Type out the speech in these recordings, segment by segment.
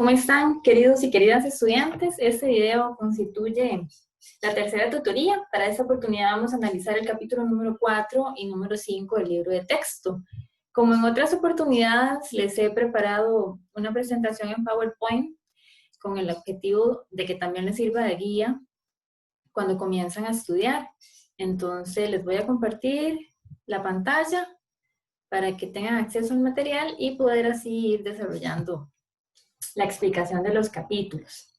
¿Cómo están, queridos y queridas estudiantes? Este video constituye la tercera tutoría. Para esta oportunidad vamos a analizar el capítulo número 4 y número 5 del libro de texto. Como en otras oportunidades, les he preparado una presentación en PowerPoint con el objetivo de que también les sirva de guía cuando comienzan a estudiar. Entonces, les voy a compartir la pantalla para que tengan acceso al material y poder así ir desarrollando la explicación de los capítulos.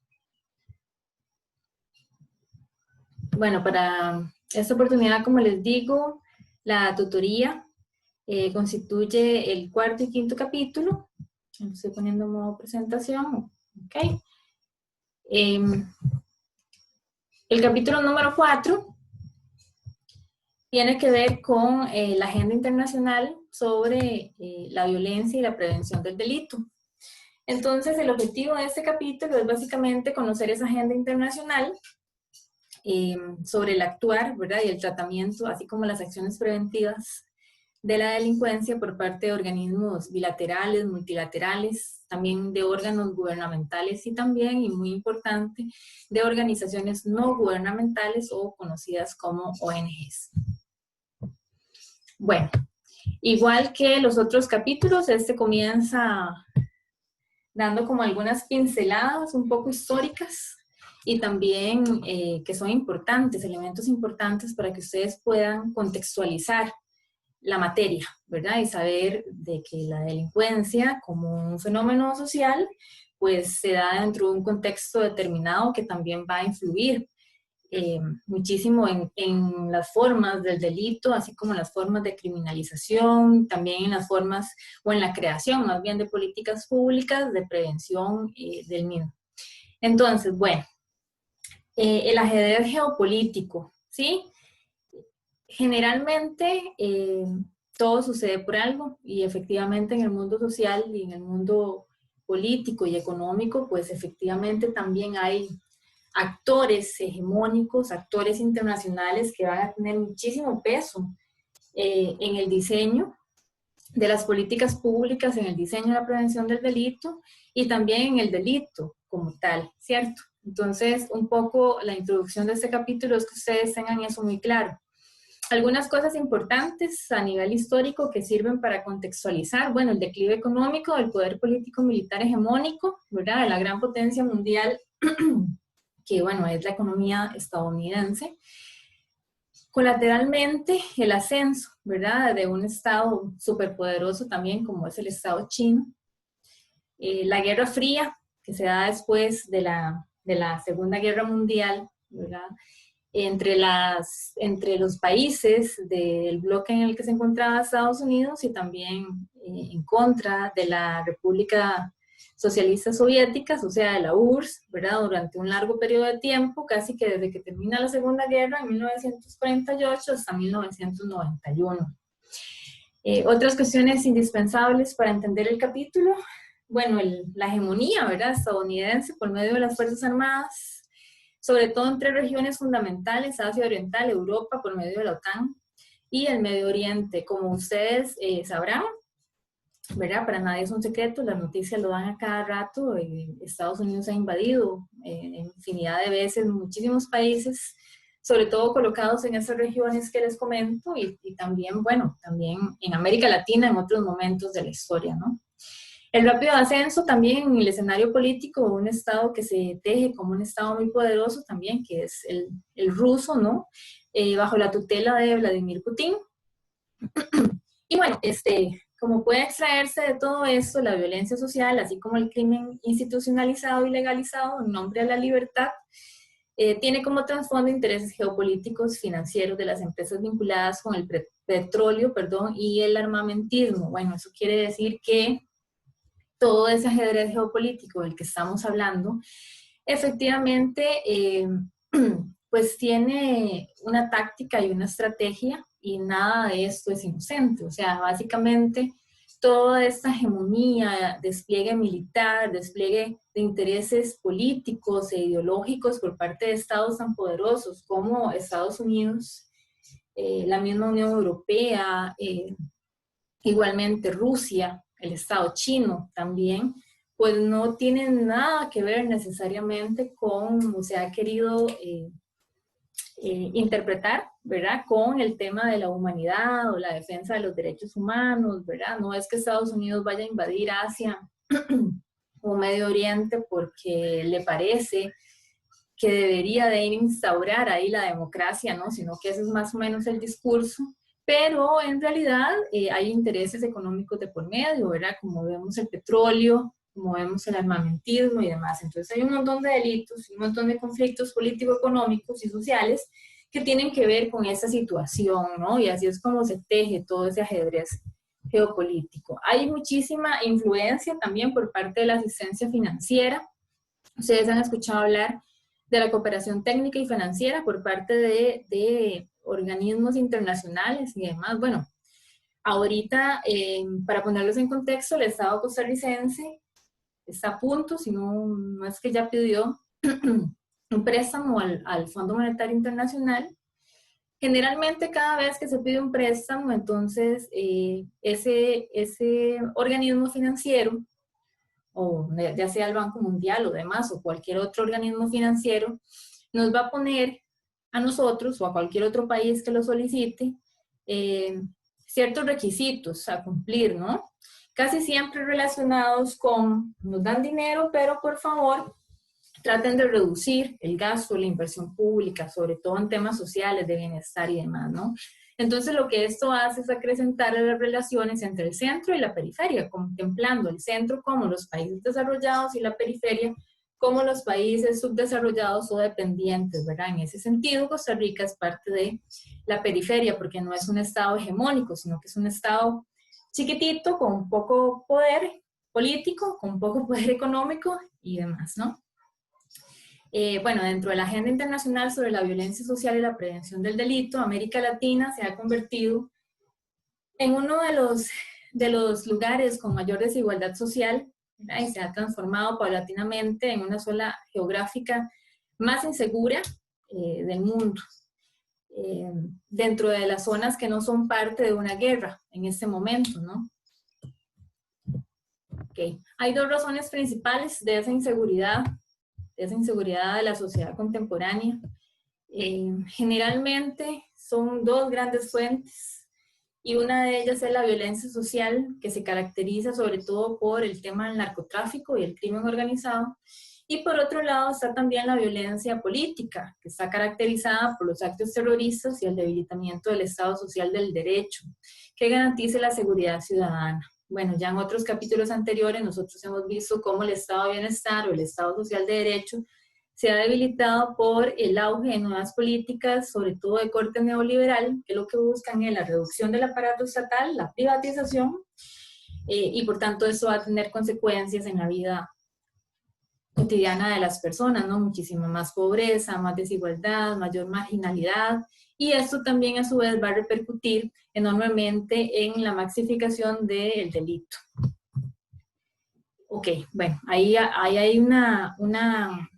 Bueno, para esta oportunidad, como les digo, la tutoría constituye el cuarto y quinto capítulo. Lo estoy poniendo en modo presentación. Okay. El capítulo número 4 tiene que ver con la agenda internacional sobre la violencia y la prevención del delito. Entonces, el objetivo de este capítulo es básicamente conocer esa agenda internacional sobre el actuar, ¿verdad? Y el tratamiento, así como las acciones preventivas de la delincuencia por parte de organismos bilaterales, multilaterales, también de órganos gubernamentales y también, y muy importante, de organizaciones no gubernamentales o conocidas como ONGs. Bueno, igual que los otros capítulos, este comienza dando como algunas pinceladas un poco históricas y también que son importantes, elementos importantes para que ustedes puedan contextualizar la materia, ¿verdad? Y saber de que la delincuencia como un fenómeno social, pues se da dentro de un contexto determinado que también va a influir muchísimo en las formas del delito, así como en las formas de criminalización, también en las formas o en la creación más bien de políticas públicas de prevención del mismo. Entonces, bueno, el ajedrez geopolítico, ¿sí? Generalmente todo sucede por algo y efectivamente en el mundo social y en el mundo político y económico, pues efectivamente también hay actores hegemónicos, actores internacionales que van a tener muchísimo peso en el diseño de las políticas públicas, en el diseño de la prevención del delito y también en el delito como tal, ¿cierto? Entonces, un poco la introducción de este capítulo es que ustedes tengan eso muy claro. Algunas cosas importantes a nivel histórico que sirven para contextualizar, bueno, el declive económico del poder político militar hegemónico, ¿verdad? De la gran potencia mundial que bueno, es la economía estadounidense. Colateralmente, el ascenso, ¿verdad?, de un estado superpoderoso también como es el estado chino. La Guerra Fría, que se da después de la Segunda Guerra Mundial, ¿verdad?, entre los países del bloque en el que se encontraba Estados Unidos y también en contra de la República Socialistas Soviéticas, o sea, de la URSS, ¿verdad? Durante un largo periodo de tiempo, casi que desde que termina la Segunda Guerra, en 1948 hasta 1991. Otras cuestiones indispensables para entender el capítulo, bueno, la hegemonía, ¿verdad?, estadounidense por medio de las Fuerzas Armadas, sobre todo en tres regiones fundamentales, Asia Oriental, Europa, por medio de la OTAN, y el Medio Oriente. Como ustedes sabrán, ¿verdad?, para nadie es un secreto, las noticias lo dan a cada rato, Estados Unidos ha invadido infinidad de veces muchísimos países, sobre todo colocados en esas regiones que les comento, y también, bueno, también en América Latina en otros momentos de la historia, ¿no? El rápido ascenso también en el escenario político de un estado que se teje como un estado muy poderoso también, que es el ruso, ¿no? Bajo la tutela de Vladimir Putin. Y bueno, como puede extraerse de todo esto, la violencia social, así como el crimen institucionalizado y legalizado en nombre de la libertad, tiene como trasfondo intereses geopolíticos financieros de las empresas vinculadas con el petróleo, y el armamentismo. Bueno, eso quiere decir que todo ese ajedrez geopolítico del que estamos hablando, efectivamente, pues tiene una táctica y una estrategia y nada de esto es inocente. O sea, básicamente toda esta hegemonía, despliegue militar, despliegue de intereses políticos e ideológicos por parte de estados tan poderosos como Estados Unidos, la misma Unión Europea, igualmente Rusia, el Estado chino también, pues no tienen nada que ver necesariamente con cómo se ha querido interpretar, ¿verdad? Con el tema de la humanidad o la defensa de los derechos humanos, ¿verdad? No es que Estados Unidos vaya a invadir Asia o Medio Oriente porque le parece que debería de instaurar ahí la democracia, ¿no? Sino que ese es más o menos el discurso, pero en realidad hay intereses económicos de por medio, ¿verdad? Como vemos el petróleo, como vemos el armamentismo y demás. Entonces hay un montón de delitos, un montón de conflictos político-económicos y sociales que tienen que ver con esa situación, ¿no? Y así es como se teje todo ese ajedrez geopolítico. Hay muchísima influencia también por parte de la asistencia financiera. Ustedes han escuchado hablar de la cooperación técnica y financiera por parte de organismos internacionales y demás. Bueno, ahorita, para ponerlos en contexto, el Estado costarricense está a punto, si no, no es que ya pidió un préstamo al Fondo Monetario Internacional. Generalmente cada vez que se pide un préstamo, entonces ese organismo financiero, o ya sea el Banco Mundial o demás, o cualquier otro organismo financiero, nos va a poner a nosotros o a cualquier otro país que lo solicite ciertos requisitos a cumplir, ¿no? Casi siempre relacionados con, nos dan dinero, pero por favor, traten de reducir el gasto, la inversión pública, sobre todo en temas sociales, de bienestar y demás, ¿no? Entonces lo que esto hace es acrecentar las relaciones entre el centro y la periferia, contemplando el centro como los países desarrollados y la periferia como los países subdesarrollados o dependientes, ¿verdad? En ese sentido, Costa Rica es parte de la periferia porque no es un estado hegemónico, sino que es un estado chiquitito con poco poder político, con poco poder económico y demás, ¿no? Bueno, dentro de la agenda internacional sobre la violencia social y la prevención del delito, América Latina se ha convertido en uno de los lugares con mayor desigualdad social, ¿verdad? Y se ha transformado paulatinamente en una zona geográfica más insegura del mundo, dentro de las zonas que no son parte de una guerra en este momento, ¿no? Okay. Hay dos razones principales de esa inseguridad de la sociedad contemporánea. Generalmente son dos grandes fuentes y una de ellas es la violencia social, que se caracteriza sobre todo por el tema del narcotráfico y el crimen organizado, y por otro lado está también la violencia política, que está caracterizada por los actos terroristas y el debilitamiento del Estado social del derecho, que garantice la seguridad ciudadana. Bueno, ya en otros capítulos anteriores nosotros hemos visto cómo el estado de bienestar o el estado social de derecho se ha debilitado por el auge de nuevas políticas, sobre todo de corte neoliberal, que lo que buscan es la reducción del aparato estatal, la privatización, y por tanto eso va a tener consecuencias en la vida cotidiana de las personas, ¿no? Muchísima más pobreza, más desigualdad, mayor marginalidad, y esto también a su vez va a repercutir enormemente en la maxificación del delito. Ok, bueno, ahí hay una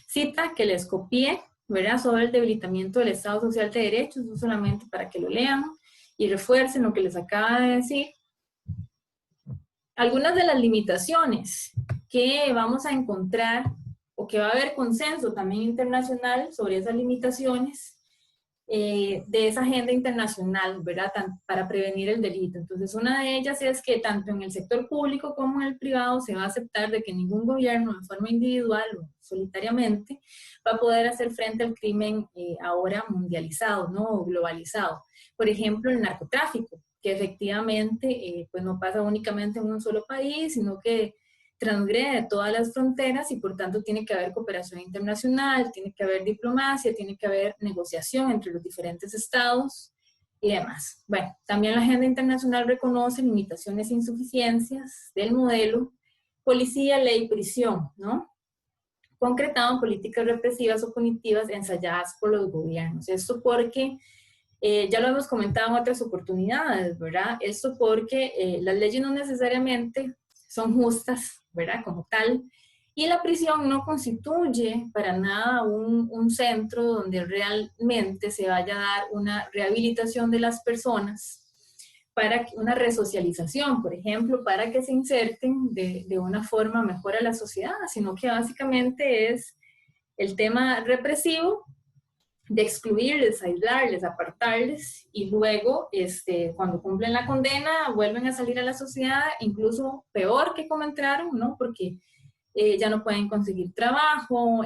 cita que les copié, ¿verdad? Sobre el debilitamiento del Estado Social de Derecho, eso solamente para que lo lean y refuercen lo que les acaba de decir. Algunas de las limitaciones que vamos a encontrar o que va a haber consenso también internacional sobre esas limitaciones de esa agenda internacional, ¿verdad? Para prevenir el delito. Entonces, una de ellas es que tanto en el sector público como en el privado se va a aceptar de que ningún gobierno de forma individual o solitariamente va a poder hacer frente al crimen ahora mundializado, ¿no? O globalizado. Por ejemplo, el narcotráfico, que efectivamente pues no pasa únicamente en un solo país, sino que transgrede todas las fronteras y por tanto tiene que haber cooperación internacional, tiene que haber diplomacia, tiene que haber negociación entre los diferentes estados y demás. Bueno, también la agenda internacional reconoce limitaciones e insuficiencias del modelo policía, ley, prisión, ¿no? Concretado en políticas represivas o punitivas ensayadas por los gobiernos. Esto porque ya lo hemos comentado en otras oportunidades, ¿verdad? Esto porque las leyes no necesariamente son justas, ¿verdad? Como tal, y la prisión no constituye para nada un centro donde realmente se vaya a dar una rehabilitación de las personas, para una resocialización, por ejemplo, para que se inserten de una forma mejor a la sociedad, sino que básicamente es el tema represivo de excluirles, aislarles, apartarles, y luego, cuando cumplen la condena, vuelven a salir a la sociedad, incluso peor que como entraron, ¿no? Porque ya no pueden conseguir trabajo,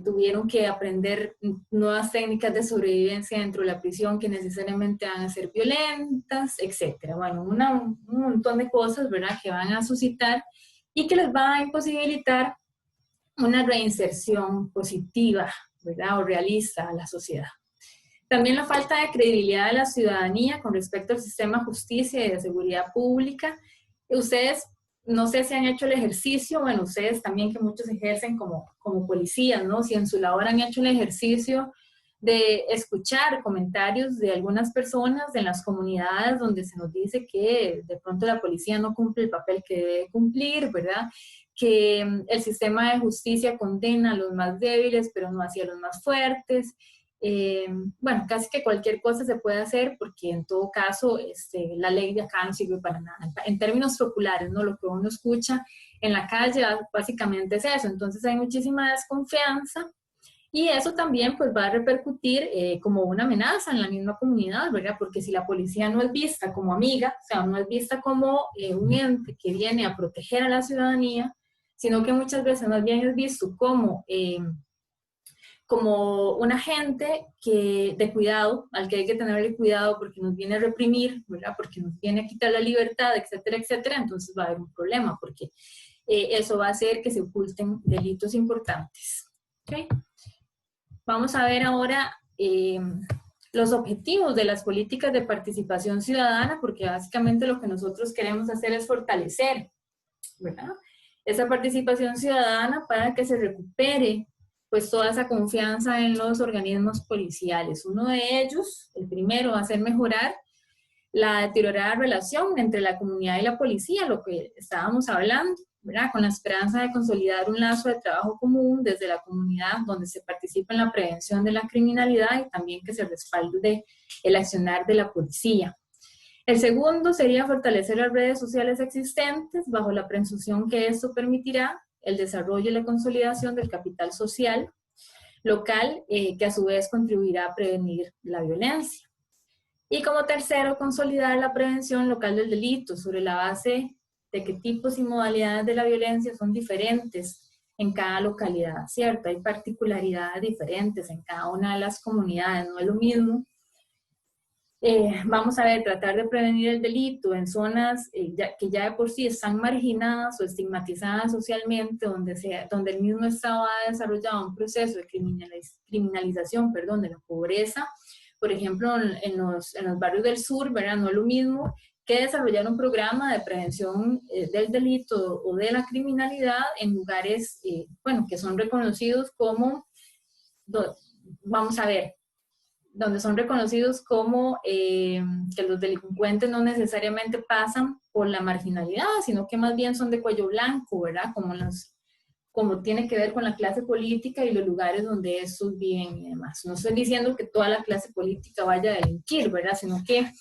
tuvieron que aprender nuevas técnicas de sobrevivencia dentro de la prisión que necesariamente van a ser violentas, etcétera. Bueno, un montón de cosas, ¿verdad?, que van a suscitar y que les va a imposibilitar una reinserción positiva, ¿verdad?, o realista a la sociedad. También la falta de credibilidad de la ciudadanía con respecto al sistema de justicia y de seguridad pública. Ustedes, no sé si han hecho el ejercicio, bueno, ustedes también que muchos ejercen como policías, ¿no? Si en su labor han hecho el ejercicio de escuchar comentarios de algunas personas de las comunidades donde se nos dice que de pronto la policía no cumple el papel que debe cumplir, ¿verdad?, que el sistema de justicia condena a los más débiles, pero no hacia los más fuertes. Bueno, casi que cualquier cosa se puede hacer porque en todo caso la ley de acá no sirve para nada. En términos populares, ¿no?, lo que uno escucha en la calle básicamente es eso. Entonces hay muchísima desconfianza y eso también pues va a repercutir como una amenaza en la misma comunidad, ¿verdad? Porque si la policía no es vista como amiga, o sea, no es vista como un ente que viene a proteger a la ciudadanía, sino que muchas veces más bien es visto como un agente de cuidado, al que hay que tenerle cuidado porque nos viene a reprimir, ¿verdad?, porque nos viene a quitar la libertad, etcétera, etcétera. Entonces va a haber un problema porque eso va a hacer que se oculten delitos importantes. ¿Okay? Vamos a ver ahora los objetivos de las políticas de participación ciudadana, porque básicamente lo que nosotros queremos hacer es fortalecer, ¿verdad?, esa participación ciudadana para que se recupere pues toda esa confianza en los organismos policiales. Uno de ellos, el primero, va a ser mejorar la deteriorada relación entre la comunidad y la policía, lo que estábamos hablando, ¿verdad?, con la esperanza de consolidar un lazo de trabajo común desde la comunidad donde se participa en la prevención de la criminalidad y también que se respalde el accionar de la policía. El segundo sería fortalecer las redes sociales existentes bajo la presunción que esto permitirá el desarrollo y la consolidación del capital social local que a su vez contribuirá a prevenir la violencia. Y como tercero, consolidar la prevención local del delito sobre la base de que tipos y modalidades de la violencia son diferentes en cada localidad, ¿cierto? Hay particularidades diferentes en cada una de las comunidades, no es lo mismo. Vamos a ver, tratar de prevenir el delito en zonas que ya de por sí están marginadas o estigmatizadas socialmente, donde el mismo Estado ha desarrollado un proceso de criminalización de la pobreza. Por ejemplo, en los barrios del sur, ¿verdad?, no es lo mismo que desarrollar un programa de prevención del delito o de la criminalidad en lugares, que son reconocidos como, vamos a ver, donde son reconocidos como que los delincuentes no necesariamente pasan por la marginalidad, sino que más bien son de cuello blanco, ¿verdad? Como tiene que ver con la clase política y los lugares donde estos viven y demás. No estoy diciendo que toda la clase política vaya a delinquir, ¿verdad?, sino que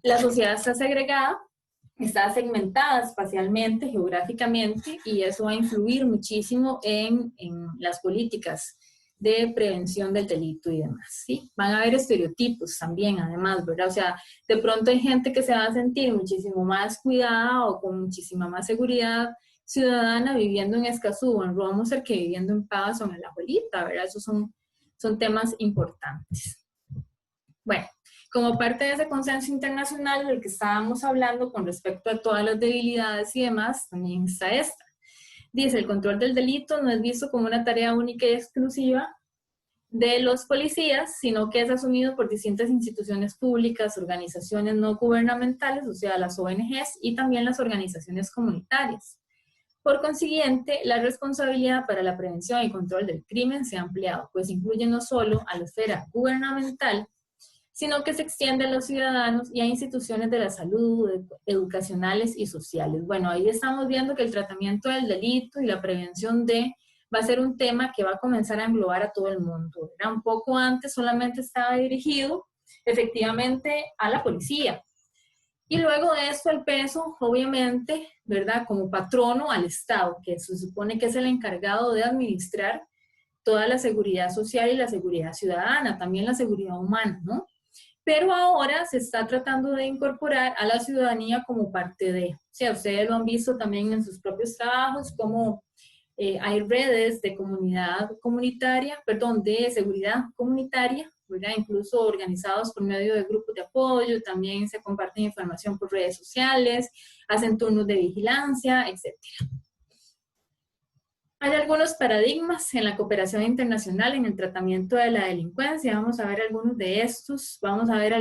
la sociedad está segregada, está segmentada espacialmente, geográficamente, y eso va a influir muchísimo en las políticas de prevención del delito y demás, ¿sí? Van a haber estereotipos también, además, ¿verdad? O sea, de pronto hay gente que se va a sentir muchísimo más cuidada o con muchísima más seguridad ciudadana viviendo en Escazú o en Romoser que viviendo en Paz o en La Abuelita, ¿verdad? Esos son temas importantes. Bueno, como parte de ese consenso internacional del que estábamos hablando con respecto a todas las debilidades y demás, también está esta. Dice, el control del delito no es visto como una tarea única y exclusiva de los policías, sino que es asumido por distintas instituciones públicas, organizaciones no gubernamentales, o sea, las ONGs, y también las organizaciones comunitarias. Por consiguiente, la responsabilidad para la prevención y control del crimen se ha ampliado, pues incluye no solo a la esfera gubernamental, sino que se extiende a los ciudadanos y a instituciones de la salud, educacionales y sociales. Bueno, ahí estamos viendo que el tratamiento del delito y la prevención de va a ser un tema que va a comenzar a englobar a todo el mundo, ¿verdad? Un poco antes solamente estaba dirigido efectivamente a la policía. Y luego de esto el peso, obviamente, ¿verdad? Como patrono al Estado, que se supone que es el encargado de administrar toda la seguridad social y la seguridad ciudadana, también la seguridad humana, ¿no? Pero ahora se está tratando de incorporar a la ciudadanía como parte de, o sea, ustedes lo han visto también en sus propios trabajos, como hay redes de comunidad comunitaria, perdón, de seguridad comunitaria, ¿verdad? Incluso organizados por medio de grupos de apoyo, también se comparten información por redes sociales, hacen turnos de vigilancia, etc. Hay algunos paradigmas en la cooperación internacional en el tratamiento de la delincuencia. Vamos a ver algunos de estos. Vamos a ver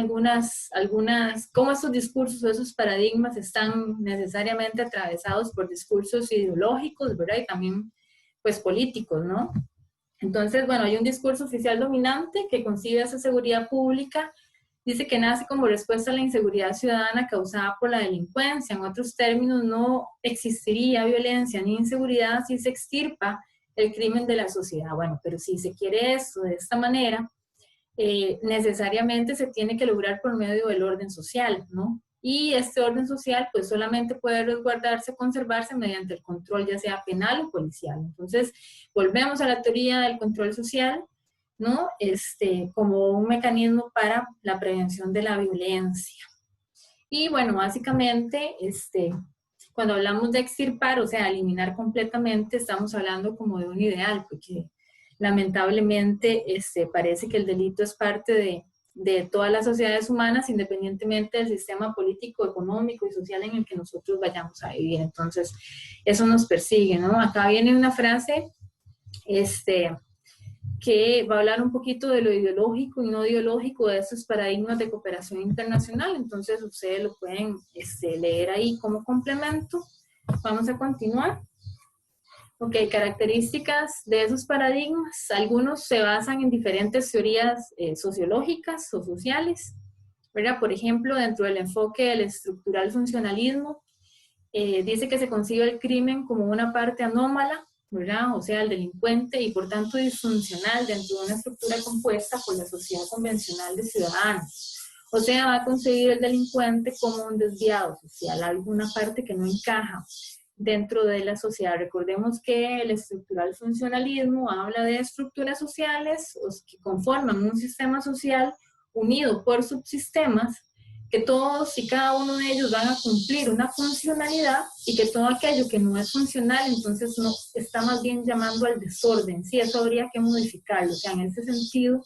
cómo estos discursos o esos paradigmas están necesariamente atravesados por discursos ideológicos, ¿verdad? Y también, pues, políticos, ¿no? Entonces, bueno, hay un discurso oficial dominante que concibe esa seguridad pública. Dice que nace como respuesta a la inseguridad ciudadana causada por la delincuencia. En otros términos, no existiría violencia ni inseguridad si se extirpa el crimen de la sociedad. Bueno, pero si se quiere esto de esta manera, necesariamente se tiene que lograr por medio del orden social, ¿no? Y este orden social, pues solamente puede resguardarse, conservarse mediante el control, ya sea penal o policial. Entonces, volvemos a la teoría del control social, ¿no? Como un mecanismo para la prevención de la violencia. Y bueno, básicamente, cuando hablamos de extirpar, o sea, eliminar completamente, estamos hablando como de un ideal, porque lamentablemente parece que el delito es parte de todas las sociedades humanas, independientemente del sistema político, económico y social en el que nosotros vayamos a vivir. Entonces, eso nos persigue, ¿no? Acá viene una frase, que va a hablar un poquito de lo ideológico y no ideológico de estos paradigmas de cooperación internacional. Entonces, ustedes lo pueden leer ahí como complemento. Vamos a continuar. Ok, características de esos paradigmas. Algunos se basan en diferentes teorías sociológicas o sociales, ¿verdad? Por ejemplo, dentro del enfoque del estructural funcionalismo, dice que se concibe el crimen como una parte anómala, ¿verdad? O sea, el delincuente y por tanto disfuncional dentro de una estructura compuesta por la sociedad convencional de ciudadanos. O sea, va a concebir el delincuente como un desviado social, alguna parte que no encaja dentro de la sociedad. Recordemos que el estructural funcionalismo habla de estructuras sociales que conforman un sistema social unido por subsistemas, que todos y cada uno de ellos van a cumplir una funcionalidad y que todo aquello que no es funcional, entonces no está más bien llamando al desorden. Sí, eso habría que modificarlo. O sea, en ese sentido,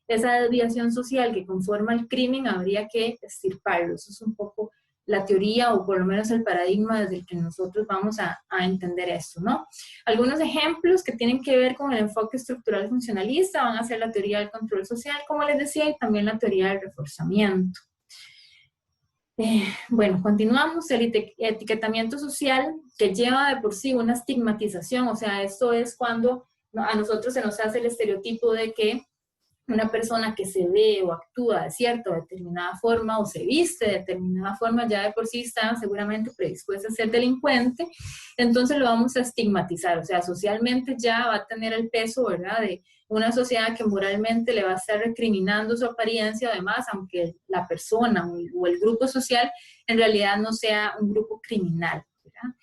esa desviación social que conforma el crimen habría que extirparlo. Eso es un poco la teoría o por lo menos el paradigma desde el que nosotros vamos a entender esto, ¿no? Algunos ejemplos que tienen que ver con el enfoque estructural funcionalista van a ser la teoría del control social, como les decía, y también la teoría del reforzamiento. Bueno, continuamos. El etiquetamiento social que lleva de por sí una estigmatización, o sea, esto es cuando a nosotros se nos hace el estereotipo de que una persona que se ve o actúa de cierta o determinada forma o se viste de determinada forma ya de por sí está seguramente predispuesta a ser delincuente, entonces lo vamos a estigmatizar, o sea, socialmente ya va a tener el peso, ¿verdad?, de una sociedad que moralmente le va a estar recriminando su apariencia, además, aunque la persona o el grupo social en realidad no sea un grupo criminal, ¿verdad?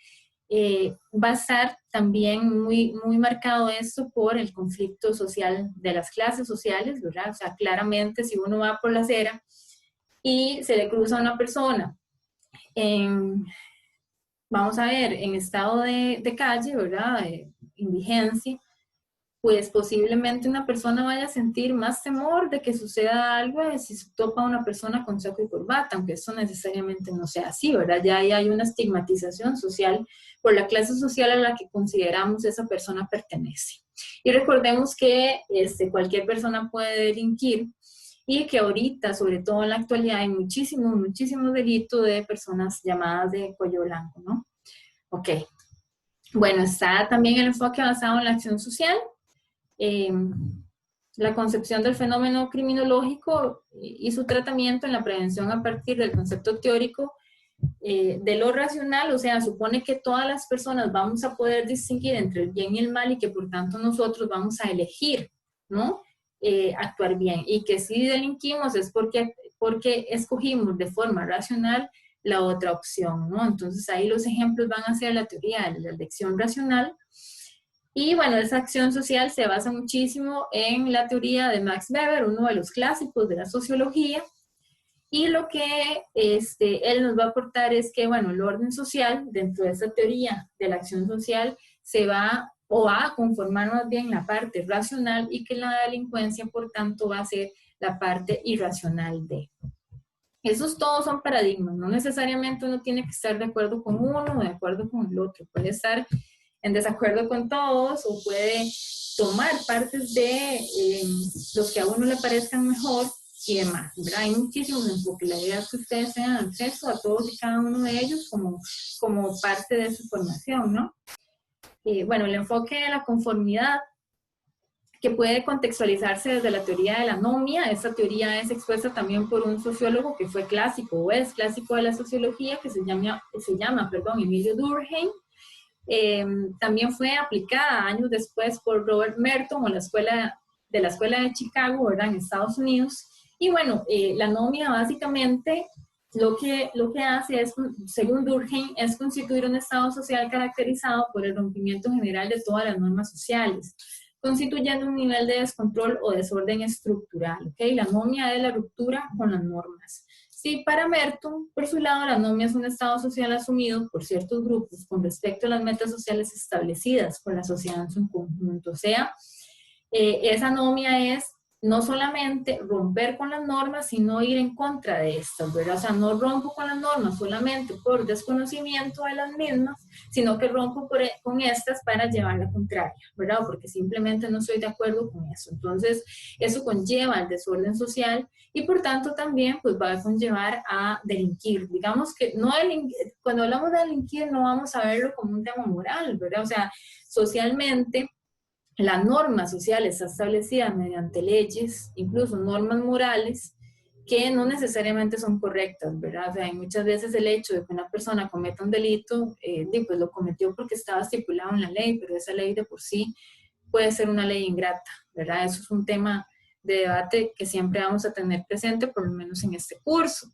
Va a estar también muy marcado esto por el conflicto social de las clases sociales, ¿verdad? O sea, claramente si uno va por la acera y se le cruza a una persona vamos a ver, en estado de calle, ¿verdad?, de indigencia, pues posiblemente una persona vaya a sentir más temor de que suceda algo si se topa a una persona con saco y corbata, aunque eso necesariamente no sea así, ¿verdad? Ya ahí hay una estigmatización social por la clase social a la que consideramos esa persona pertenece. Y recordemos que cualquier persona puede delinquir y que ahorita, sobre todo en la actualidad, hay muchísimos delitos de personas llamadas de cuello blanco, ¿no? Ok. Bueno, está también el enfoque basado en la acción social. La concepción del fenómeno criminológico y su tratamiento en la prevención a partir del concepto teórico de lo racional, o sea, supone que todas las personas vamos a poder distinguir entre el bien y el mal y que por tanto nosotros vamos a elegir, ¿no? Actuar bien. Y que si delinquimos es porque escogimos de forma racional la otra opción, ¿no? Entonces ahí los ejemplos van a ser la teoría de la elección racional. Y bueno, esa acción social se basa muchísimo en la teoría de Max Weber, uno de los clásicos de la sociología. Y lo que él nos va a aportar es que, bueno, el orden social, dentro de esta teoría de la acción social, se va o va a conformar más bien la parte racional y que la delincuencia, por tanto, va a ser la parte irracional de. Esos todos son paradigmas, no necesariamente uno tiene que estar de acuerdo con uno o de acuerdo con el otro, puede estar en desacuerdo con todos o puede tomar partes de los que a uno le parezcan mejor y demás, ¿verdad? Hay muchísimos enfoques, la idea es que ustedes tengan acceso a todos y cada uno de ellos como parte de su formación, ¿no? Bueno, el enfoque de la conformidad, que puede contextualizarse desde la teoría de la anomia. Esta teoría es expuesta también por un sociólogo que fue clásico o es clásico de la sociología, que se llama Emilio Durkheim. También fue aplicada años después por Robert Merton o la escuela de Chicago, ¿verdad? En Estados Unidos. Y bueno, la anomia básicamente lo que hace es, según Durkheim, es constituir un estado social caracterizado por el rompimiento general de todas las normas sociales, constituyendo un nivel de descontrol o desorden estructural, ¿ok? La anomia es la ruptura con las normas. Sí, para Merton, por su lado, la anomia es un estado social asumido por ciertos grupos con respecto a las metas sociales establecidas por la sociedad en su conjunto. O sea, esa anomia es no solamente romper con las normas, sino ir en contra de estas, ¿verdad? O sea, no rompo con las normas solamente por desconocimiento de las mismas, sino que rompo con estas para llevar la contraria, ¿verdad? Porque simplemente no estoy de acuerdo con eso. Entonces, eso conlleva el desorden social y por tanto también pues va a conllevar a delinquir. Digamos que no cuando hablamos de delinquir no vamos a verlo como un tema moral, ¿verdad? O sea, socialmente la norma social está establecida mediante leyes, incluso normas morales, que no necesariamente son correctas, ¿verdad? O sea, hay muchas veces el hecho de que una persona cometa un delito, pues lo cometió porque estaba estipulado en la ley, pero esa ley de por sí puede ser una ley ingrata, ¿verdad? Eso es un tema de debate que siempre vamos a tener presente, por lo menos en este curso.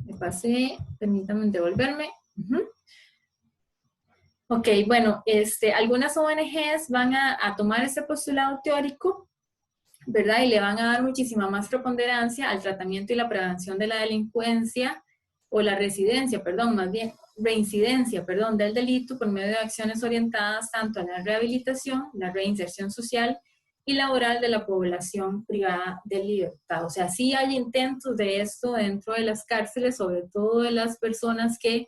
Me pasé, permítanme devolverme. Ok, bueno, algunas ONGs van a tomar este postulado teórico, ¿verdad? Y le van a dar muchísima más preponderancia al tratamiento y la prevención de la delincuencia o la reincidencia del delito por medio de acciones orientadas tanto a la rehabilitación, la reinserción social y laboral de la población privada de libertad. O sea, sí hay intentos de esto dentro de las cárceles, sobre todo de las personas que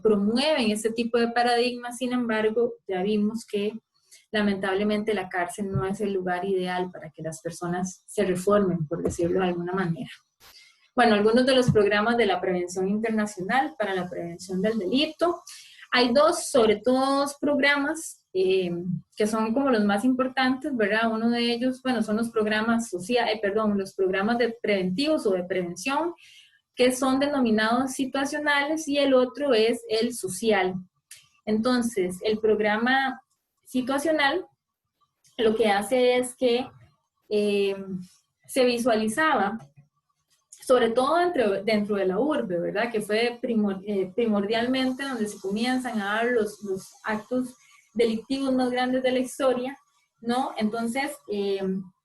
promueven este tipo de paradigmas. Sin embargo, ya vimos que lamentablemente la cárcel no es el lugar ideal para que las personas se reformen, por decirlo de alguna manera. Bueno, algunos de los programas de la prevención internacional para la prevención del delito. Hay sobre todo dos programas que son como los más importantes, ¿verdad? Uno de ellos, bueno, son los programas los programas preventivos o de prevención, que son denominados situacionales, y el otro es el social. Entonces, el programa situacional lo que hace es que se visualizaba, sobre todo dentro de la urbe, ¿verdad? Que fue primordialmente donde se comienzan a dar los actos delictivos más grandes de la historia, ¿no? Entonces,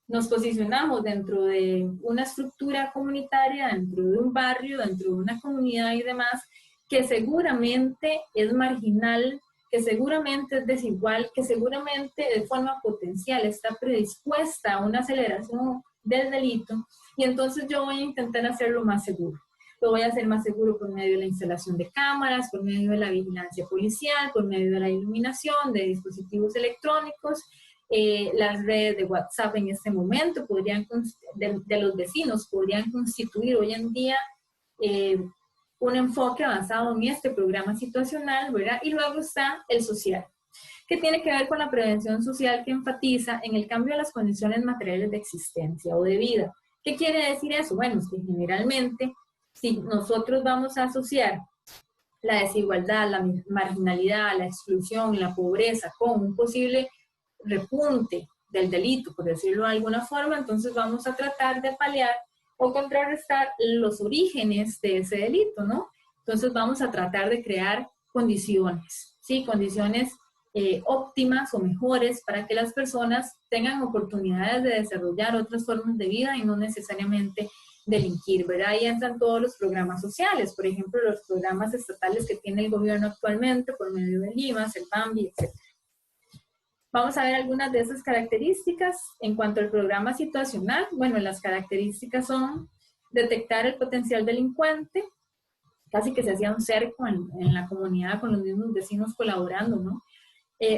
nos posicionamos dentro de una estructura comunitaria, dentro de un barrio, dentro de una comunidad y demás, que seguramente es marginal, que seguramente es desigual, que seguramente de forma potencial está predispuesta a una aceleración del delito, y entonces yo voy a intentar hacerlo más seguro. Lo voy a hacer más seguro por medio de la instalación de cámaras, por medio de la vigilancia policial, por medio de la iluminación, de dispositivos electrónicos. Las redes de WhatsApp en este momento de los vecinos podrían constituir hoy en día un enfoque basado en este programa situacional, ¿verdad? Y luego está el social, que tiene que ver con la prevención social, que enfatiza en el cambio de las condiciones materiales de existencia o de vida. ¿Qué quiere decir eso? Bueno, es que generalmente si nosotros vamos a asociar la desigualdad, la marginalidad, la exclusión, la pobreza con un posible repunte del delito, por decirlo de alguna forma, entonces vamos a tratar de paliar o contrarrestar los orígenes de ese delito, ¿no? Entonces vamos a tratar de crear condiciones, ¿sí? Condiciones óptimas o mejores para que las personas tengan oportunidades de desarrollar otras formas de vida y no necesariamente delinquir, ¿verdad? Ahí entran todos los programas sociales, por ejemplo, los programas estatales que tiene el gobierno actualmente por medio del IVAS, el BAMBI, etc. Vamos a ver algunas de esas características. En cuanto al programa situacional, bueno, las características son detectar el potencial delincuente, casi que se hacía un cerco en la comunidad con los mismos vecinos colaborando, ¿no?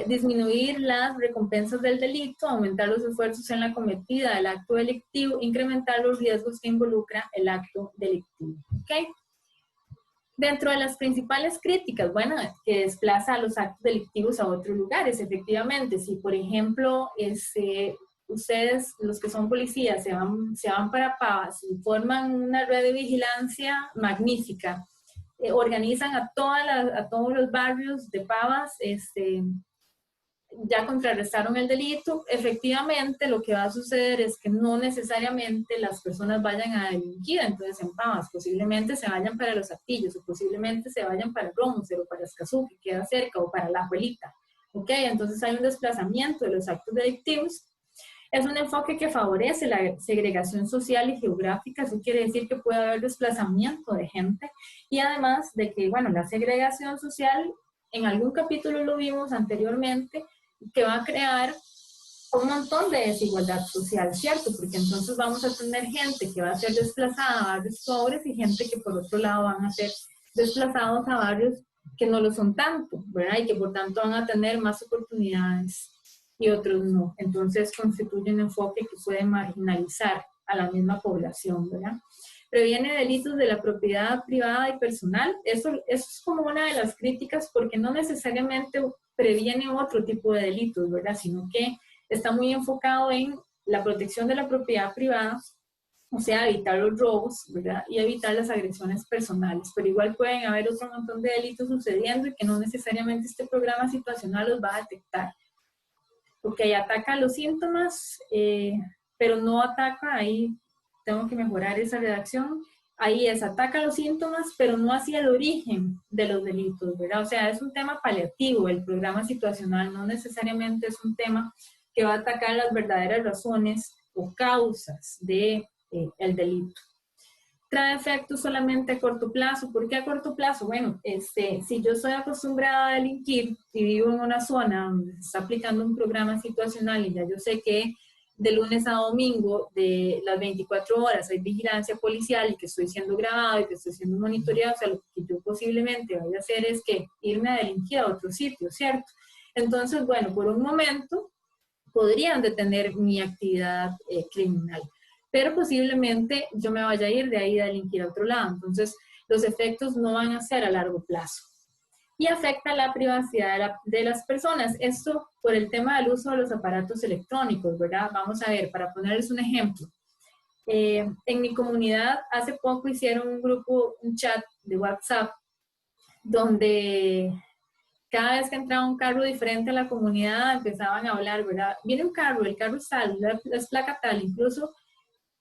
Disminuir las recompensas del delito, aumentar los esfuerzos en la cometida del acto delictivo, incrementar los riesgos que involucra el acto delictivo. ¿Okay? Dentro de las principales críticas, bueno, que desplaza a los actos delictivos a otros lugares, efectivamente, si por ejemplo ustedes, los que son policías, se van para Pavas y forman una red de vigilancia magnífica, organizan a todos los barrios de Pavas, ya contrarrestaron el delito, efectivamente lo que va a suceder es que no necesariamente las personas vayan a delinquir entonces en Pavas, posiblemente se vayan para Los Atillos o posiblemente se vayan para Romoser o para Escazú, que queda cerca, o para La Abuelita. ¿Ok? Entonces hay un desplazamiento de los actos delictivos. Es un enfoque que favorece la segregación social y geográfica, eso quiere decir que puede haber desplazamiento de gente y además de que, bueno, la segregación social, en algún capítulo lo vimos anteriormente, que va a crear un montón de desigualdad social, ¿cierto? Porque entonces vamos a tener gente que va a ser desplazada a barrios pobres y gente que por otro lado van a ser desplazados a barrios que no lo son tanto, ¿verdad? Y que por tanto van a tener más oportunidades y otros no. Entonces constituye un enfoque que puede marginalizar a la misma población, ¿verdad? Previene delitos de la propiedad privada y personal. Eso es como una de las críticas porque no necesariamente previene otro tipo de delitos, ¿verdad? Sino que está muy enfocado en la protección de la propiedad privada, o sea, evitar los robos, ¿verdad? Y evitar las agresiones personales. Pero igual pueden haber otro montón de delitos sucediendo y que no necesariamente este programa situacional los va a detectar. Porque ataca los síntomas, pero no ataca, ahí tengo que mejorar esa redacción, ahí ataca los síntomas, pero no hacia el origen de los delitos, ¿verdad? O sea, es un tema paliativo, el programa situacional no necesariamente es un tema que va a atacar las verdaderas razones o causas de, el delito. Trae efectos solamente a corto plazo. ¿Por qué a corto plazo? Bueno, si yo estoy acostumbrada a delinquir y vivo en una zona donde se está aplicando un programa situacional y ya yo sé que de lunes a domingo, de las 24 horas, hay vigilancia policial y que estoy siendo grabado y que estoy siendo monitoreado, o sea, lo que yo posiblemente vaya a hacer es que irme a delinquir a otro sitio, ¿cierto? Entonces, bueno, por un momento podrían detener mi actividad criminal, pero posiblemente yo me vaya a ir de ahí a delinquir a otro lado. Entonces, los efectos no van a ser a largo plazo. Y afecta la privacidad de las personas. Esto por el tema del uso de los aparatos electrónicos, ¿verdad? Vamos a ver, para ponerles un ejemplo. En mi comunidad hace poco hicieron un grupo, un chat de WhatsApp, donde cada vez que entraba un carro diferente a la comunidad empezaban a hablar, ¿verdad? Viene un carro, el carro es tal, es placa tal, incluso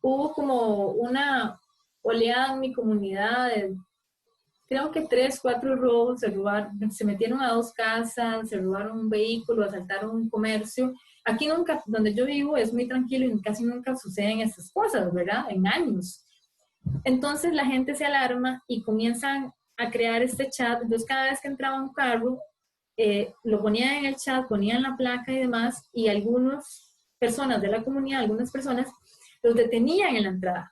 hubo como una oleada en mi comunidad de, creo que 3, 4 robos, se metieron a 2 casas, se robaron un vehículo, asaltaron un comercio. Aquí nunca, donde yo vivo, es muy tranquilo y casi nunca suceden estas cosas, ¿verdad? En años. Entonces la gente se alarma y comienzan a crear este chat. Entonces cada vez que entraba un carro, lo ponían en el chat, ponían la placa y demás, y algunas personas de la comunidad, algunas personas, los detenían en la entrada,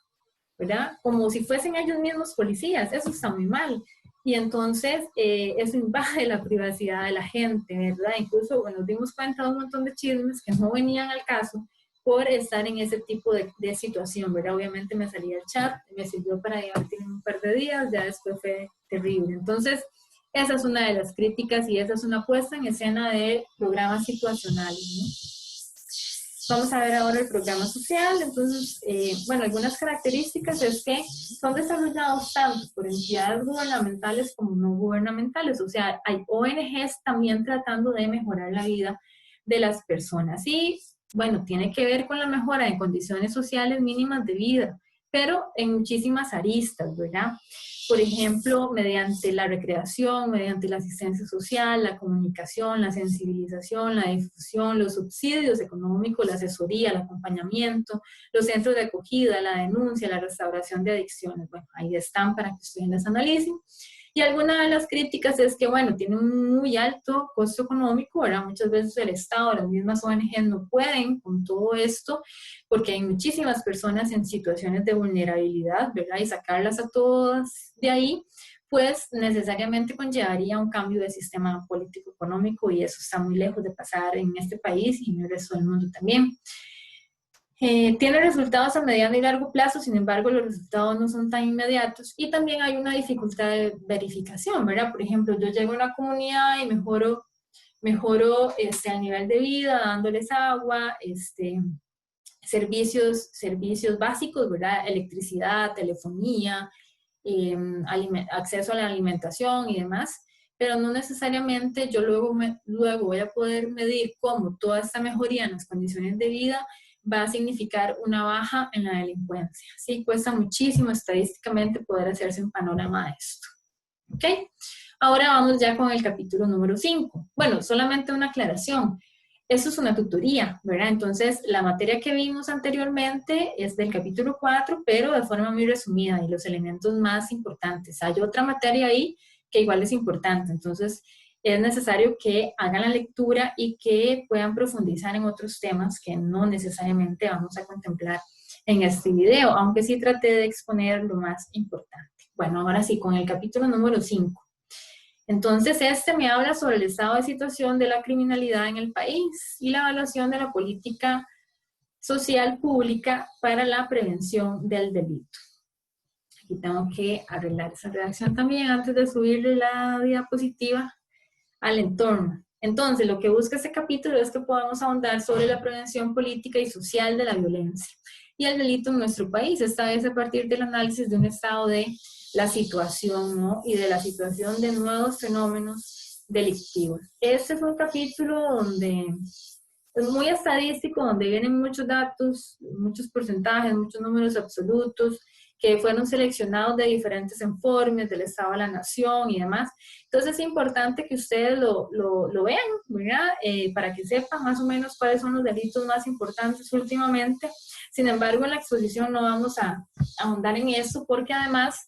¿verdad? Como si fuesen ellos mismos policías. Eso está muy mal. Y entonces eso invade la privacidad de la gente, ¿verdad? Incluso, bueno, nos dimos cuenta de un montón de chismes que no venían al caso por estar en ese tipo de situación, ¿verdad? Obviamente me salía el chat, me sirvió para divertirme un par de días, ya después fue terrible. Entonces, esa es una de las críticas y esa es una puesta en escena de programas situacionales, ¿no? Vamos a ver ahora el programa social. Entonces, bueno, algunas características es que son desarrollados tanto por entidades gubernamentales como no gubernamentales. O sea, hay ONGs también tratando de mejorar la vida de las personas. Y, bueno, tiene que ver con la mejora de condiciones sociales mínimas de vida, pero en muchísimas aristas, ¿verdad? Por ejemplo, mediante la recreación, mediante la asistencia social, la comunicación, la sensibilización, la difusión, los subsidios económicos, la asesoría, el acompañamiento, los centros de acogida, la denuncia, la restauración de adicciones. Bueno, ahí están para que ustedes las analicen. Y alguna de las críticas es que, bueno, tiene un muy alto costo económico, ¿verdad? Muchas veces el Estado, las mismas ONG no pueden con todo esto, porque hay muchísimas personas en situaciones de vulnerabilidad, ¿verdad? Y sacarlas a todas de ahí, pues necesariamente conllevaría un cambio de sistema político-económico y eso está muy lejos de pasar en este país y en el resto del mundo también. Tiene resultados a mediano y largo plazo, sin embargo los resultados no son tan inmediatos y también hay una dificultad de verificación, ¿verdad? Por ejemplo, yo llego a una comunidad y mejoro el nivel de vida, dándoles agua, servicios básicos, ¿verdad? Electricidad, telefonía, acceso a la alimentación y demás, pero no necesariamente yo luego voy a poder medir cómo toda esta mejoría en las condiciones de vida va a significar una baja en la delincuencia. Sí, cuesta muchísimo estadísticamente poder hacerse un panorama de esto. ¿Ok? Ahora vamos ya con el capítulo número 5. Bueno, solamente una aclaración. Eso es una tutoría, ¿verdad? Entonces, la materia que vimos anteriormente es del capítulo 4, pero de forma muy resumida y los elementos más importantes. Hay otra materia ahí que igual es importante. Entonces, es necesario que hagan la lectura y que puedan profundizar en otros temas que no necesariamente vamos a contemplar en este video, aunque sí traté de exponer lo más importante. Bueno, ahora sí, con el capítulo número 5. Entonces, me habla sobre el estado de situación de la criminalidad en el país y la evaluación de la política social pública para la prevención del delito. Aquí tengo que arreglar esa redacción también antes de subirle la diapositiva al entorno. Entonces, lo que busca este capítulo es que podamos ahondar sobre la prevención política y social de la violencia y el delito en nuestro país, esta vez a partir del análisis de un estado de la situación, ¿no? Y de la situación de nuevos fenómenos delictivos. Este es un capítulo donde es muy estadístico, donde vienen muchos datos, muchos porcentajes, muchos números absolutos, que fueron seleccionados de diferentes informes del Estado de la Nación y demás. Entonces es importante que ustedes lo vean, ¿verdad? Para que sepan más o menos cuáles son los delitos más importantes últimamente. Sin embargo, en la exposición no vamos a ahondar en eso porque además,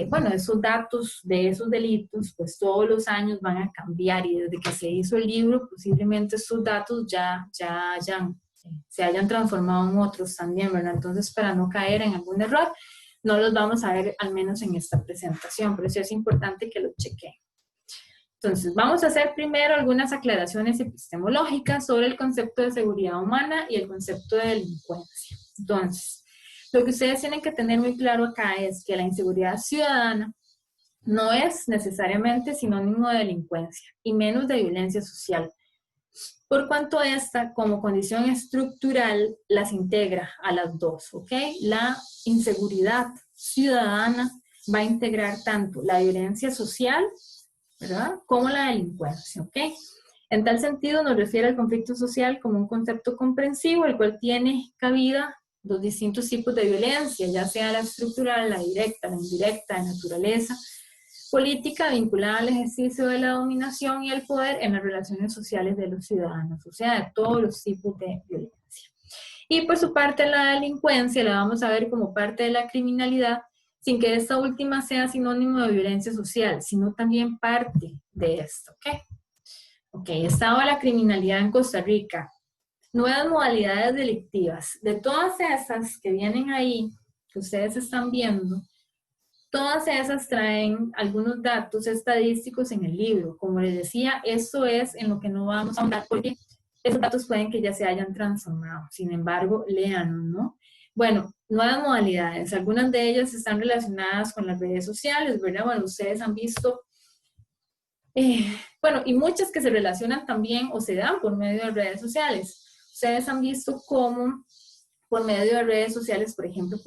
bueno, esos datos de esos delitos, pues todos los años van a cambiar y desde que se hizo el libro, posiblemente estos datos se hayan transformado en otros también, ¿verdad? Entonces, para no caer en algún error, no los vamos a ver al menos en esta presentación, pero sí es importante que lo chequen. Entonces, vamos a hacer primero algunas aclaraciones epistemológicas sobre el concepto de seguridad humana y el concepto de delincuencia. Entonces, lo que ustedes tienen que tener muy claro acá es que la inseguridad ciudadana no es necesariamente sinónimo de delincuencia y menos de violencia social, por cuanto esta, como condición estructural, las integra a las dos, ¿ok? La inseguridad ciudadana va a integrar tanto la violencia social, ¿verdad?, como la delincuencia, ¿ok? En tal sentido nos refiere al conflicto social como un concepto comprensivo, el cual tiene cabida los distintos tipos de violencia, ya sea la estructural, la directa, la indirecta, de naturaleza política vinculada al ejercicio de la dominación y el poder en las relaciones sociales de los ciudadanos, o sea, de todos los tipos de violencia. Y por su parte la delincuencia la vamos a ver como parte de la criminalidad, sin que esta última sea sinónimo de violencia social, sino también parte de esto, ¿ok? Ok, estado de la criminalidad en Costa Rica. Nuevas modalidades delictivas. De todas esas que vienen ahí, que ustedes están viendo, todas esas traen algunos datos estadísticos en el libro. Como les decía, esto es en lo que no vamos a hablar porque esos datos pueden que ya se hayan transformado. Sin embargo, léanlo, ¿no? Bueno, nuevas modalidades. Algunas de ellas están relacionadas con las redes sociales, ¿verdad? Bueno, ustedes han visto, bueno, y muchas que se relacionan también o se dan por medio de redes sociales. ustedes han visto cómo por medio de redes sociales, por ejemplo,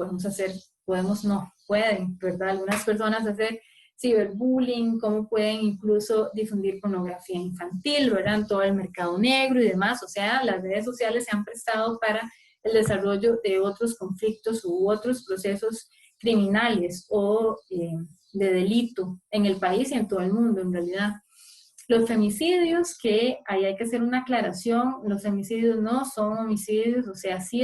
pueden, ¿verdad? Algunas personas hacer ciberbullying, cómo pueden incluso difundir pornografía infantil, ¿verdad? En todo el mercado negro y demás. O sea, las redes sociales se han prestado para el desarrollo de otros conflictos u otros procesos criminales o de delito en el país y en todo el mundo, en realidad. Los femicidios, que ahí hay que hacer una aclaración, los femicidios no son homicidios, o sea, sí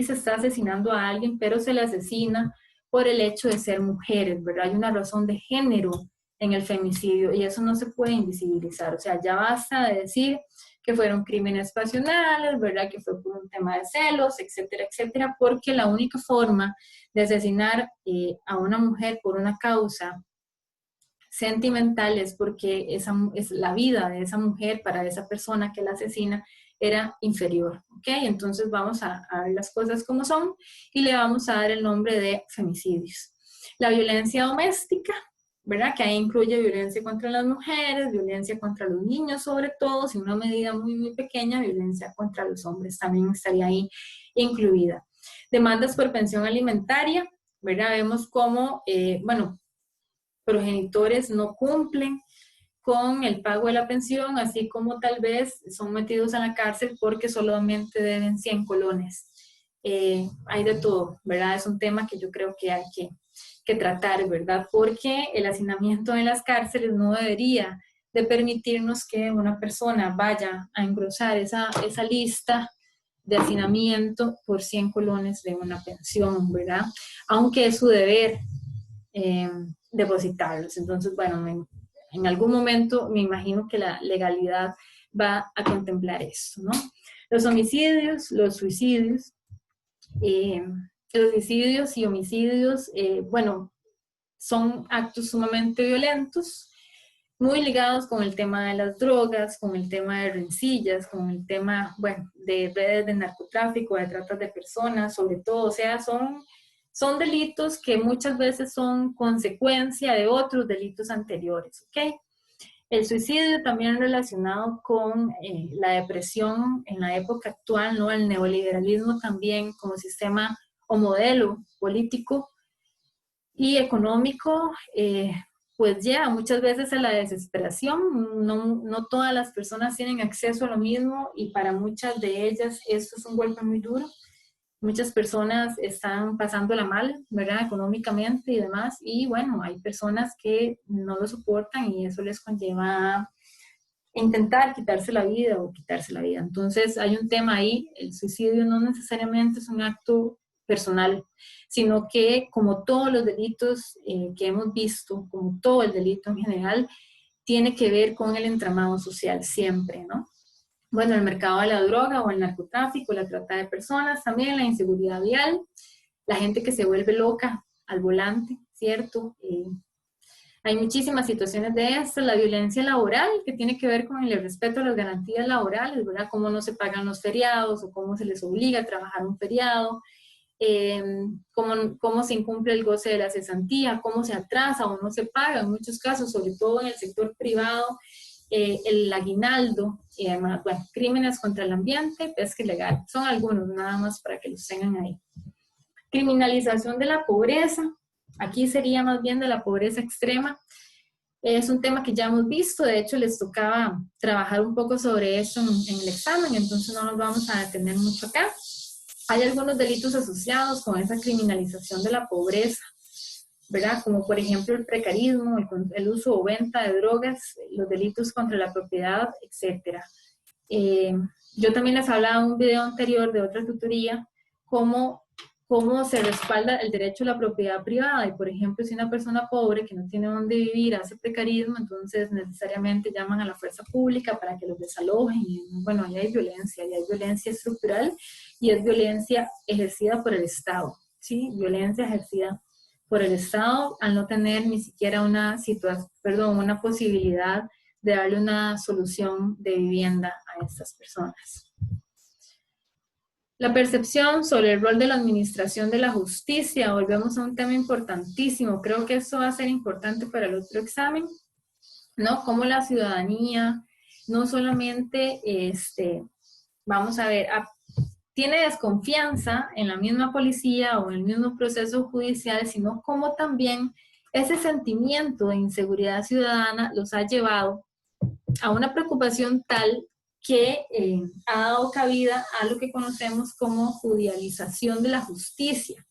se está asesinando a alguien, pero se le asesina por el hecho de ser mujeres, ¿verdad? Hay una razón de género en el femicidio y eso no se puede invisibilizar, o sea, ya basta de decir que fueron crímenes pasionales, ¿verdad? Que fue por un tema de celos, etcétera, etcétera, porque la única forma de asesinar a una mujer por una causa sentimental es porque es la vida de esa mujer para esa persona que la asesina era inferior, ¿ok? Entonces vamos a ver las cosas como son y le vamos a dar el nombre de femicidios. La violencia doméstica, ¿verdad? Que ahí incluye violencia contra las mujeres, violencia contra los niños sobre todo, en una medida muy, muy pequeña, violencia contra los hombres también estaría ahí incluida. Demandas por pensión alimentaria, ¿verdad? Vemos cómo, progenitores no cumplen con el pago de la pensión, así como tal vez son metidos a la cárcel porque solamente deben 100 colones. Hay de todo, ¿verdad? Es un tema que yo creo que hay que tratar, ¿verdad? Porque el hacinamiento en las cárceles no debería de permitirnos que una persona vaya a engrosar esa lista de hacinamiento por 100 colones de una pensión, ¿verdad? Aunque es su deber depositarlos. Entonces, bueno, en algún momento me imagino que la legalidad va a contemplar esto, ¿no? Los homicidios, los suicidios, los suicidios y homicidios, son actos sumamente violentos, muy ligados con el tema de las drogas, con el tema de rencillas, con el tema, de redes de narcotráfico, de trata de personas, sobre todo, o sea, son delitos que muchas veces son consecuencia de otros delitos anteriores, ¿ok? El suicidio también relacionado con la depresión en la época actual, ¿no? El neoliberalismo también como sistema o modelo político y económico, pues lleva muchas veces a la desesperación. No todas las personas tienen acceso a lo mismo y para muchas de ellas esto es un golpe muy duro. Muchas personas están pasándola mal, ¿verdad? Económicamente y demás. Y bueno, hay personas que no lo soportan y eso les conlleva a intentar quitarse la vida o quitarse la vida. Entonces hay un tema ahí, el suicidio no necesariamente es un acto personal, sino que como todos los delitos que hemos visto, como todo el delito en general, tiene que ver con el entramado social siempre, ¿no? Bueno, el mercado de la droga o el narcotráfico, la trata de personas, también la inseguridad vial, la gente que se vuelve loca al volante, ¿cierto? Hay muchísimas situaciones de esto, la violencia laboral, que tiene que ver con el respeto a las garantías laborales, ¿verdad? Cómo no se pagan los feriados o cómo se les obliga a trabajar un feriado, cómo se incumple el goce de la cesantía, cómo se atrasa o no se paga, en muchos casos, sobre todo en el sector privado, el aguinaldo y además, crímenes contra el ambiente, pesca ilegal, son algunos nada más para que los tengan ahí. Criminalización de la pobreza, aquí sería más bien de la pobreza extrema, es un tema que ya hemos visto, de hecho les tocaba trabajar un poco sobre eso en el examen, entonces no nos vamos a detener mucho acá. Hay algunos delitos asociados con esa criminalización de la pobreza, ¿verdad? Como por ejemplo el precarismo, el uso o venta de drogas, los delitos contra la propiedad, etc. Yo también les hablaba en un video anterior de otra tutoría, cómo se respalda el derecho a la propiedad privada. Y por ejemplo, si una persona pobre que no tiene dónde vivir hace precarismo, entonces necesariamente llaman a la fuerza pública para que los desalojen. Y, bueno, ahí hay violencia estructural y es violencia ejercida por el Estado, ¿sí? Violencia ejercida por el Estado al no tener ni siquiera una posibilidad de darle una solución de vivienda a estas personas. La percepción sobre el rol de la administración de la justicia, volvemos a un tema importantísimo, creo que eso va a ser importante para el otro examen, ¿no? Cómo la ciudadanía no solamente vamos a ver, tiene desconfianza en la misma policía o en el mismo proceso judicial, sino como también ese sentimiento de inseguridad ciudadana los ha llevado a una preocupación tal que ha dado cabida a lo que conocemos como judicialización de la justicia.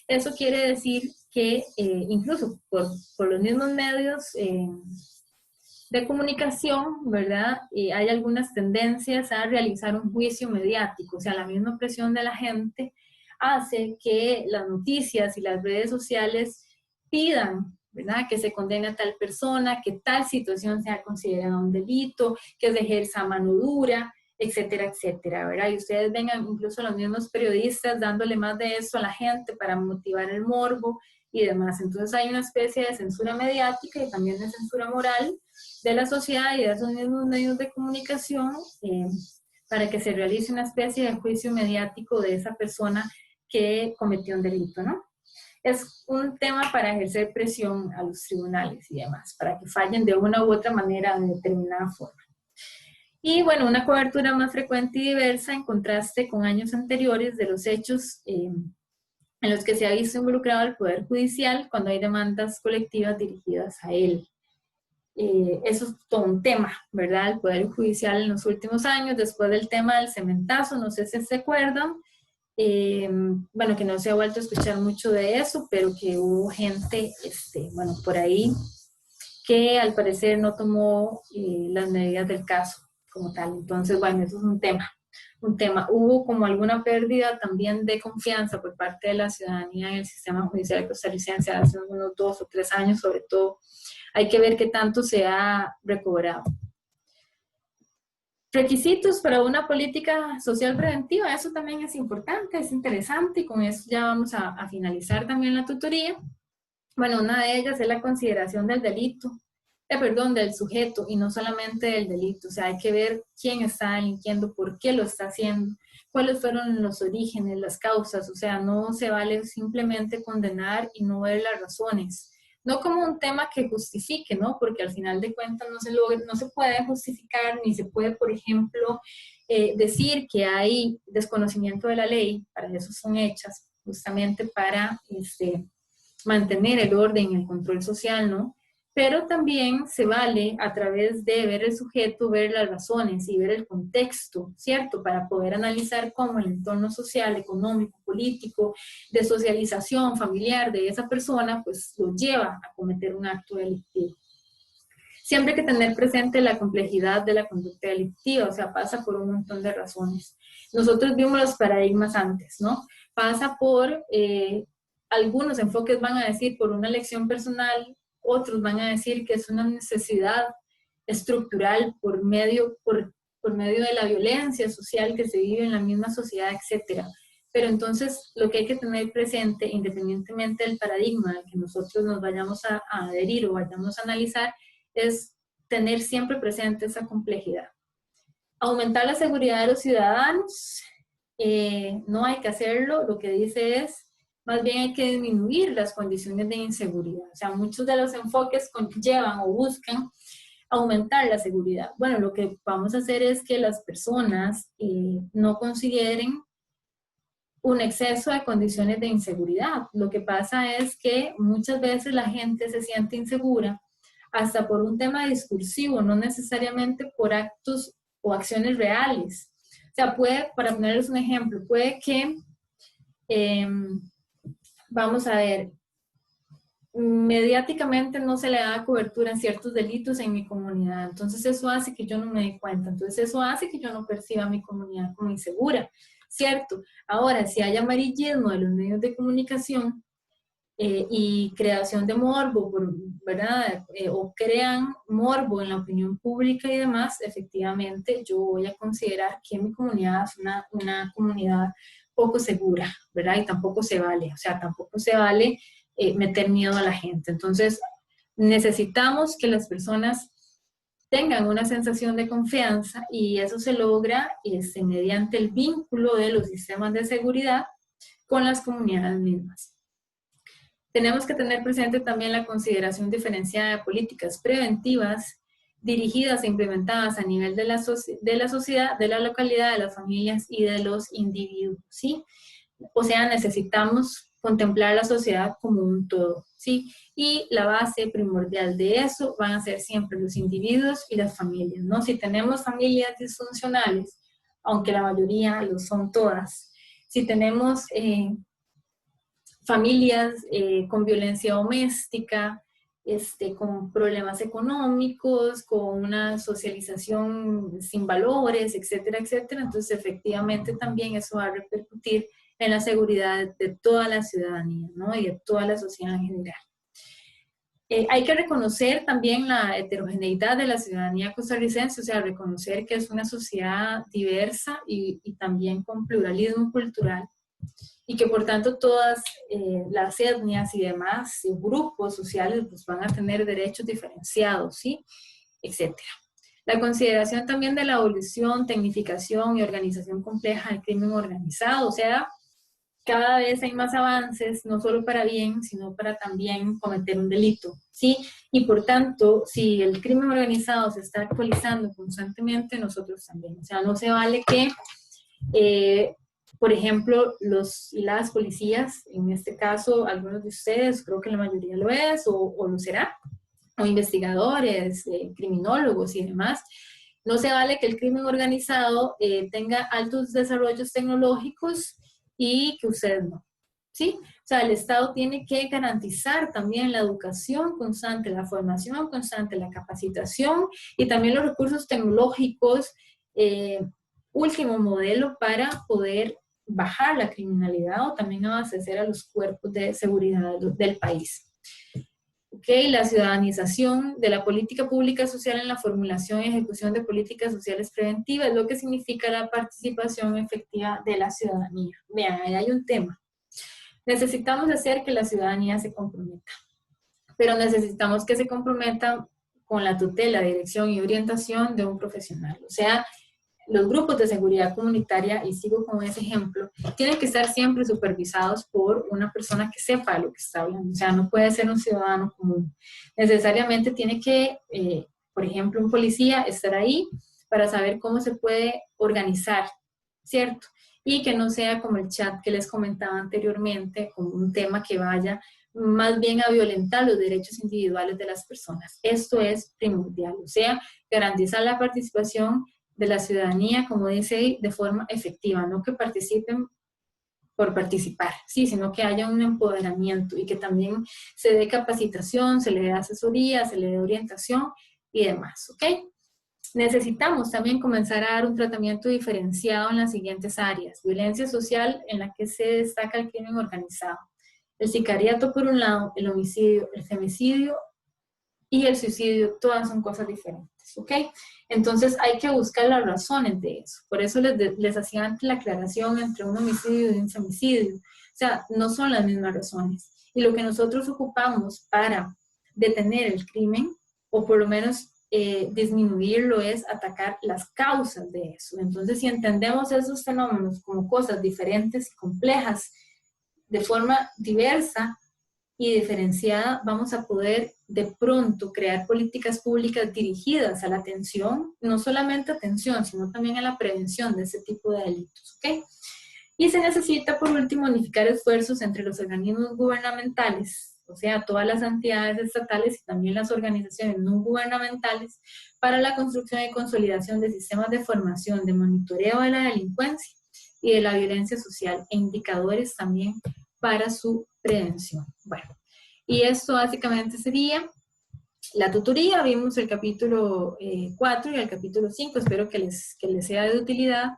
Eso quiere decir que incluso por los mismos medios de comunicación, ¿verdad? Hay algunas tendencias a realizar un juicio mediático, o sea, la misma presión de la gente hace que las noticias y las redes sociales pidan, ¿verdad?, que se condene a tal persona, que tal situación sea considerada un delito, que se ejerza mano dura, etcétera, etcétera, ¿verdad? Y ustedes ven incluso los mismos periodistas dándole más de eso a la gente para motivar el morbo y demás. Entonces hay una especie de censura mediática y también de censura moral de la sociedad y de esos mismos medios de comunicación para que se realice una especie de juicio mediático de esa persona que cometió un delito, ¿no? Es un tema para ejercer presión a los tribunales y demás, para que fallen de una u otra manera, de determinada forma. Y bueno, una cobertura más frecuente y diversa en contraste con años anteriores de los hechos en los que se ha visto involucrado el Poder Judicial cuando hay demandas colectivas dirigidas a él. Eso es todo un tema, ¿verdad? El Poder Judicial en los últimos años, después del tema del cementazo, no sé si se acuerdan, bueno, que no se ha vuelto a escuchar mucho de eso, pero que hubo gente, bueno, por ahí, que al parecer no tomó las medidas del caso como tal. Entonces, bueno, eso es un tema. Hubo como alguna pérdida también de confianza por parte de la ciudadanía en el sistema judicial costarricense hace unos 2 o 3 años, sobre todo. Hay que ver qué tanto se ha recobrado. Requisitos para una política social preventiva, eso también es importante, es interesante, y con eso ya vamos a finalizar también la tutoría. Bueno, una de ellas es la consideración del delito, del sujeto y no solamente del delito. O sea, hay que ver quién está delinquiendo, por qué lo está haciendo, cuáles fueron los orígenes, las causas. O sea, no se vale simplemente condenar y no ver las razones. No como un tema que justifique, ¿no? Porque al final de cuentas no se puede justificar ni se puede, por ejemplo, decir que hay desconocimiento de la ley. Para eso son hechas, justamente para mantener el orden y el control social, ¿no? Pero también se vale a través de ver el sujeto, ver las razones y ver el contexto, ¿cierto? Para poder analizar cómo el entorno social, económico, político, de socialización familiar de esa persona, pues lo lleva a cometer un acto delictivo. Siempre hay que tener presente la complejidad de la conducta delictiva, o sea, pasa por un montón de razones. Nosotros vimos los paradigmas antes, ¿no? Pasa por, algunos enfoques van a decir por una elección personal, otros van a decir que es una necesidad estructural por medio de la violencia social que se vive en la misma sociedad, etc. Pero entonces lo que hay que tener presente, independientemente del paradigma al que nosotros nos vayamos a adherir o vayamos a analizar, es tener siempre presente esa complejidad. Aumentar la seguridad de los ciudadanos, no hay que hacerlo, lo que dice es, más bien hay que disminuir las condiciones de inseguridad. O sea, muchos de los enfoques llevan o buscan aumentar la seguridad. Bueno, lo que vamos a hacer es que las personas no consideren un exceso de condiciones de inseguridad. Lo que pasa es que muchas veces la gente se siente insegura hasta por un tema discursivo, no necesariamente por actos o acciones reales. O sea, para ponerles un ejemplo, puede que, vamos a ver, mediáticamente no se le da cobertura en ciertos delitos en mi comunidad, entonces eso hace que yo no me dé cuenta, entonces eso hace que yo no perciba a mi comunidad como insegura, ¿cierto? Ahora, si hay amarillismo de los medios de comunicación y creación de morbo, ¿verdad? O crean morbo en la opinión pública y demás, efectivamente yo voy a considerar que mi comunidad es una comunidad poco segura, ¿verdad? Y tampoco se vale, o sea, tampoco se vale meter miedo a la gente. Entonces, necesitamos que las personas tengan una sensación de confianza y eso se logra mediante el vínculo de los sistemas de seguridad con las comunidades mismas. Tenemos que tener presente también la consideración diferenciada de políticas preventivas dirigidas e implementadas a nivel de la sociedad, de la localidad, de las familias y de los individuos, ¿sí? O sea, necesitamos contemplar la sociedad como un todo, ¿sí? Y la base primordial de eso van a ser siempre los individuos y las familias, ¿no? Si tenemos familias disfuncionales, aunque la mayoría lo son todas, si tenemos familias con violencia doméstica, con problemas económicos, con una socialización sin valores, etcétera, etcétera, entonces efectivamente también eso va a repercutir en la seguridad de toda la ciudadanía, ¿no? Y de toda la sociedad en general. Hay que reconocer también la heterogeneidad de la ciudadanía costarricense, o sea, reconocer que es una sociedad diversa y también con pluralismo cultural, y que por tanto todas las etnias y demás grupos sociales pues, van a tener derechos diferenciados, ¿sí? Etcétera. La consideración también de la evolución, tecnificación y organización compleja del crimen organizado, o sea, cada vez hay más avances, no solo para bien, sino para también cometer un delito, ¿sí? Y por tanto, si el crimen organizado se está actualizando constantemente, nosotros también. O sea, no se vale que, por ejemplo, los y las policías, en este caso, algunos de ustedes, creo que la mayoría lo es, o lo será, o investigadores, criminólogos y demás, no se vale que el crimen organizado tenga altos desarrollos tecnológicos y que ustedes no, ¿sí? O sea, el Estado tiene que garantizar también la educación constante, la formación constante, la capacitación y también los recursos tecnológicos, último modelo para poder bajar la criminalidad o también abastecer a los cuerpos de seguridad del país. Okay, la ciudadanización de la política pública social en la formulación y ejecución de políticas sociales preventivas, lo que significa la participación efectiva de la ciudadanía. Vean, ahí hay un tema. Necesitamos hacer que la ciudadanía se comprometa, pero necesitamos que se comprometa con la tutela, dirección y orientación de un profesional. O sea, los grupos de seguridad comunitaria, y sigo con ese ejemplo, tienen que estar siempre supervisados por una persona que sepa lo que está hablando. O sea, no puede ser un ciudadano común. Necesariamente tiene que, por ejemplo, un policía estar ahí para saber cómo se puede organizar, ¿cierto? Y que no sea como el chat que les comentaba anteriormente, como un tema que vaya más bien a violentar los derechos individuales de las personas. Esto es primordial, o sea, garantizar la participación de la ciudadanía, como dice ahí, de forma efectiva, no que participen por participar, sí, sino que haya un empoderamiento y que también se dé capacitación, se le dé asesoría, se le dé orientación y demás, ¿ok? Necesitamos también comenzar a dar un tratamiento diferenciado en las siguientes áreas. Violencia social, en la que se destaca el crimen organizado. El sicariato por un lado, el homicidio, el femicidio y el suicidio, todas son cosas diferentes, ¿ok? Entonces hay que buscar las razones de eso. Por eso les hacía antes la aclaración entre un homicidio y un femicidio. O sea, no son las mismas razones. Y lo que nosotros ocupamos para detener el crimen, o por lo menos disminuirlo, es atacar las causas de eso. Entonces, si entendemos esos fenómenos como cosas diferentes y complejas de forma diversa y diferenciada, vamos a poder de pronto crear políticas públicas dirigidas a la atención, no solamente atención, sino también a la prevención de ese tipo de delitos, ¿ok? Y se necesita, por último, unificar esfuerzos entre los organismos gubernamentales, o sea, todas las entidades estatales y también las organizaciones no gubernamentales, para la construcción y consolidación de sistemas de formación, de monitoreo de la delincuencia y de la violencia social, e indicadores también para su prevención. Bueno, y esto básicamente sería la tutoría. Vimos el capítulo 4 y el capítulo 5, espero que les sea de utilidad.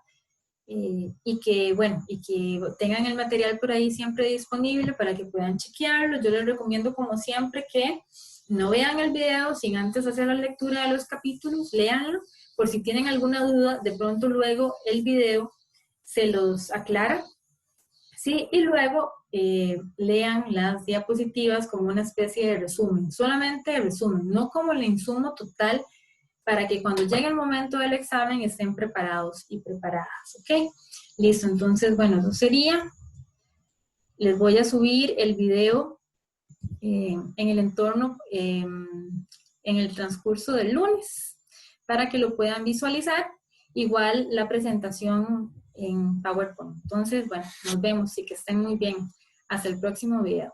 Y que, bueno, y que tengan el material por ahí siempre disponible para que puedan chequearlo. Yo les recomiendo, como siempre, que no vean el video sin antes hacer la lectura de los capítulos, léanlo, por si tienen alguna duda, de pronto luego el video se los aclara, ¿sí? Y luego lean las diapositivas como una especie de resumen, solamente de resumen, no como el insumo total, para que cuando llegue el momento del examen estén preparados y preparadas, ¿ok? Listo, entonces, bueno, eso sería. Les voy a subir el video en el entorno, en el transcurso del lunes. para que lo puedan visualizar. Igual la presentación en PowerPoint. Entonces, bueno, nos vemos y que estén muy bien. Hasta el próximo video.